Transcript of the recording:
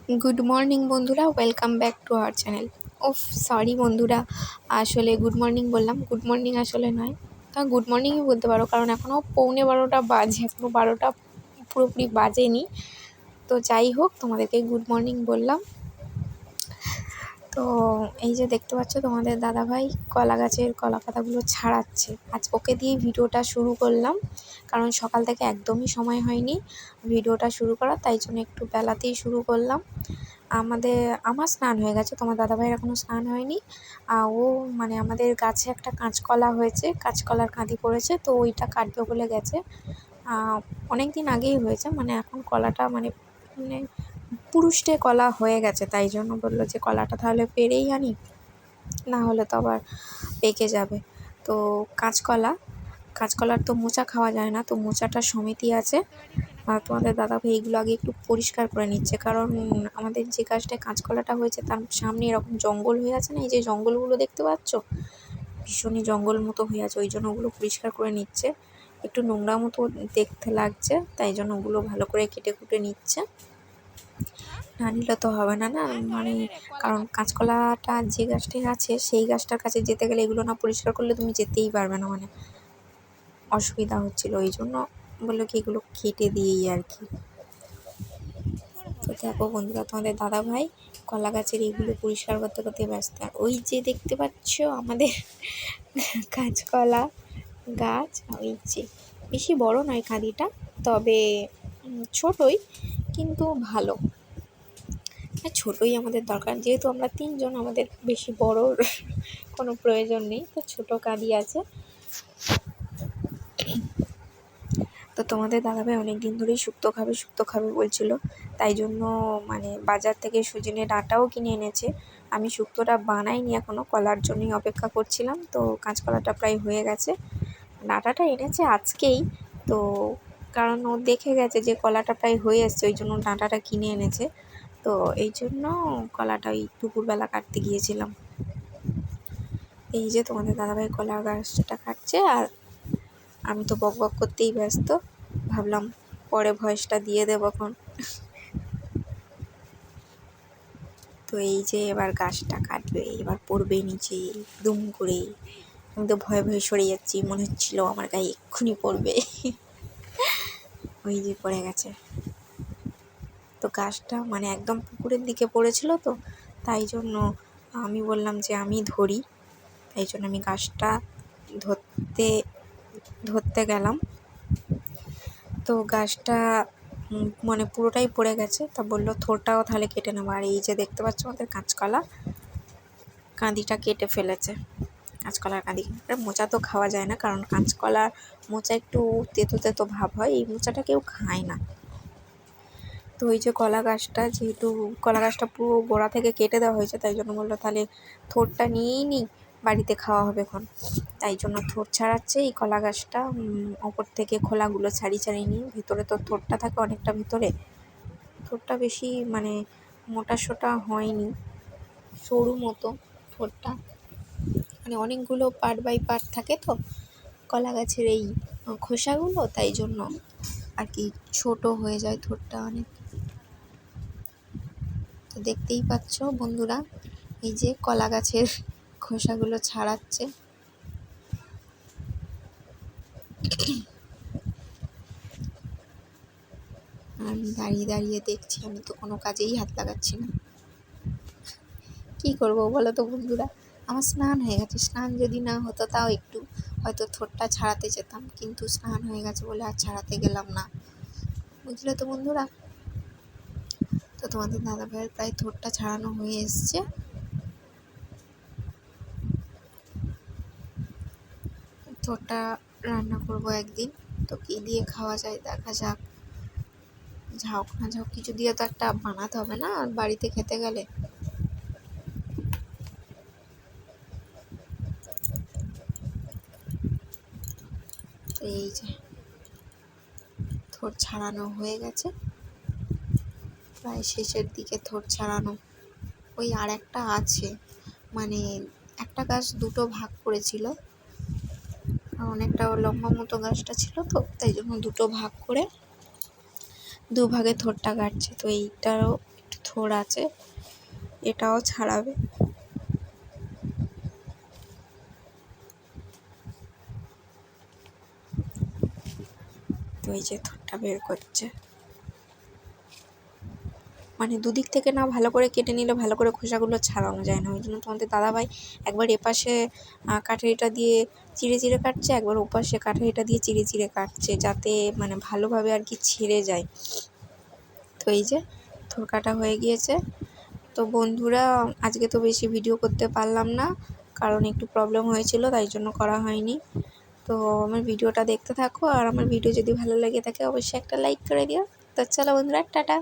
Good morning বন্ধুরা, welcome back to our channel. Of sorry বন্ধুরা, আসলে গুড মর্নিং বললাম, গুড মর্নিং আসলে নয়। তা গুড মর্নিংই বলতে পারো, কারণ এখনও 11:15 বাজে, এখনও 12টা পুরোপুরি বাজেনি। তো যাই হোক, তোমাদেরকে গুড মর্নিং বললাম। তো এই যে দেখতে পাচ্ছ, তোমাদের দাদাভাই কলা গাছের কলা পাতাগুলো ছাড়াচ্ছে। আজ ওকে দিয়েই ভিডিওটা শুরু করলাম, কারণ সকাল থেকে একদমই সময় হয়নি ভিডিওটা শুরু করা, তাই জন্য একটু বেলাতেই শুরু করলাম। আমার স্নান হয়ে গেছে, তোমার দাদাভাইয়ের এখনও স্নান হয়নি। ও মানে আমাদের গাছে একটা কাঁচকলা হয়েছে, কাঁচকলার কাঁদি পড়েছে, তো ওইটা কাটবে বলে গেছে। অনেক দিন আগেই হয়েছে, মানে এখন কলাটা মানে মানে পুরুষ্টে কলা হয়ে গেছে, তাই জন্য বললো যে কলাটা তাহলে পেড়েই আনি, না হলে তো আবার পেকে যাবে। তো কাঁচকলার তো মোচা খাওয়া যায় না, তো মোচাটা সমিতি আছে। আর তোমাদের দাদাভাই এইগুলো আগে একটু পরিষ্কার করে নিচ্ছে, কারণ আমাদের যে গাছটায় কাঁচকলাটা হয়েছে তার সামনে এরকম জঙ্গল হয়ে আছে না, এই যে জঙ্গলগুলো দেখতে পাচ্ছ, ভীষণই জঙ্গল মতো হয়ে আছে, ওই জন্য ওগুলো পরিষ্কার করে নিচ্ছে। একটু নোংরা মতো দেখতে লাগছে, তাই জন্য ওগুলো ভালো করে কেটে কুটে নিচ্ছে, না নিলে তো হবে না, মানে কারণ কাঁচকলাটা যে গাছটায় আছে সেই গাছটার কাছে যেতে গেলে এগুলো না পরিষ্কার করলে তুমি যেতেই পারবে না, মানে অসুবিধা হচ্ছিলো, ওই জন্য বললো কি এগুলো কেটে দিয়েই আর কি। তো দেখো বন্ধুরা, তোমাদের দাদাভাই কলা গাছের এইগুলো পরিষ্কার করতে করতে ব্যস্ত। আর ওই যে দেখতে পাচ্ছ আমাদের কাঁচকলা গাছ, ওই যে বেশি বড় নয় কাঁদিটা, তবে ছোটই, কিন্তু ভালো। ছোটই আমাদের দরকার, যেহেতু আমরা তিনজন, আমাদের বেশি বড় কোনো প্রয়োজন নেই, তো ছোট কাঁদি আছে। তো তোমাদের দাদাভাই অনেক দিন ধরেই শুক্তো খাবে বলছিল, তাই জন্য মানে বাজার থেকে সজনে ডাঁটাও কিনে এনেছে। আমি শুক্তোটা বানাইনি এখনও, কলার জন্যই অপেক্ষা করছিলাম। তো কাঁচকলাটা প্রায় হয়ে গেছে, ডাঁটাটা এনেছে আজকেই, তো কারণ ও দেখে গেছে যে কলাটা প্রায় হয়ে এসছে, ওই জন্য ডাঁটাটা কিনে এনেছে। তো এই জন্য কলাটা ওই দুপুরবেলা কাটতে গিয়েছিলাম। এই যে তোমাদের দাদাভাই কলা গাছটা কাটছে, আর আমি তো বক বক করতেই ব্যস্ত, ভাবলাম পরে ভয়েসটা দিয়ে দেবো এখন। তো এই যে এবার গাছটা কাটবে, এবার পড়বে নিচে দুম করে। আমি তো ভয়ে ভয়ে সরে যাচ্ছি, মনে হচ্ছিল আমার গায়ে এক্ষুনি পড়বে। ওই যে পড়ে গেছে। তো গাছটা মানে একদম পুকুরের দিকে পড়েছিল, তো তাই জন্য আমি বললাম যে আমি ধরি, তাই জন্য আমি গাছটা ধরতে গেলাম। তো গাছটা মানে পুরোটাই পড়ে গেছে, তা বললো থোরটাও তাহলে কেটে নেবো। আর এই যে দেখতে পাচ্ছ আমাদের কাঁচকলা কাঁদিটা কেটে ফেলেছে। কাঁচকলার কাঁদি মোচা তো খাওয়া যায় না, কারণ কাঁচকলার মোচা একটু তেতো তেতো ভাব হয়, এই মোচাটা কেউ খায় না। তো ওই যে যেহেতু কলা গাছটা পুরো গোড়া থেকে কেটে দেওয়া হয়েছে, তাই জন্য বললো তাহলে থোরটা নিয়েই নিই, বাড়িতে খাওয়া হবে এখন। তাই জন্য থোর ছাড়াচ্ছে এই কলা গাছটা, ওপর থেকে খোলাগুলো ছাড়িয়ে নিয়ে, ভেতরে তো থোরটা থাকে অনেকটা ভিতরে, থোরটা বেশি মানে মোটা সোটা হয়নি, সরু মতো থোরটা, মানে অনেকগুলো পার্ট বাই পার্ট থাকে তো কলা গাছের এই খোসাগুলো, তাই জন্য আর কি ছোট হয়ে যায় থোরটা অনেক। তো দেখতেই পাচ্ছ বন্ধুরা, এই যে কলা গাছের খোসাগুলো ছাড়াচ্ছে। আমি দাঁড়িয়ে দাঁড়িয়ে দেখছি, আমি তো কোনো কাজেই হাত লাগাচ্ছি না। কি করব বলো তো বন্ধুরা, আমার স্নান হয়ে গেছে, স্নান যদি না হতো তাও একটু হয়তো থোরটা ছাড়াতে যেতাম, কিন্তু স্নান হয়ে গেছে বলে আর ছাড়াতে গেলাম না, বুঝলে তো বন্ধুরা। তো তোমাদের দাদাভাইয়ের প্রায় থোরটা ছাড়ানো হয়ে এসছে। থোরটা রান্না করব একদিন, তো কী দিয়ে খাওয়া যায় দেখা যাক, ঝাউক না ঝাউক কিছু দিয়ে তো একটা বানাতে হবে না বাড়িতে খেতে গেলে। তো এই যে থোর ছাড়ানো হয়ে গেছে, প্রায় শেষের দিকে থোর ছাড়ানো। ওই আর একটা আছে, মানে একটা গাছ দুটো ভাগ করেছিল, অনেকটা লম্বা মতো গাছটা ছিল, তো তাই জন্য দুটো ভাগ করে দুভাগে থোরটা কাটছে। তো এইটারও একটু থোড় আছে, এটাও ছাড়াবে। তো এই যে থোড়টা বের করছে, মানে দুদিক থেকে না ভালো করে কেটে নিলে ভালো করে খোসাগুলো ছাড়ানো যায় না। ওই জন্য তোমাদের দাদাভাই একবার এপাশে কাটারিটা দিয়ে চিড়ে চিড়ে কাটছে, একবার ওপাশে কাটারিটা দিয়ে চিড়ে চিড়ে কাটছে, যাতে মানে ভালোভাবে আর কি ছেড়ে যায়। তো এই যে থোড় কাটা হয়ে গিয়েছে। তো বন্ধুরা, আজকে তো বেশি ভিডিও করতে পারলাম না, কারণ একটু প্রবলেম হয়েছিল, তাই জন্য করা হয়নি। তো আমার ভিডিওটা দেখতে থাকো, আর আমার ভিডিও যদি ভালো লেগে থাকে অবশ্যই একটা লাইক করে দিও। তো চলো বন্ধুরা, টাটা।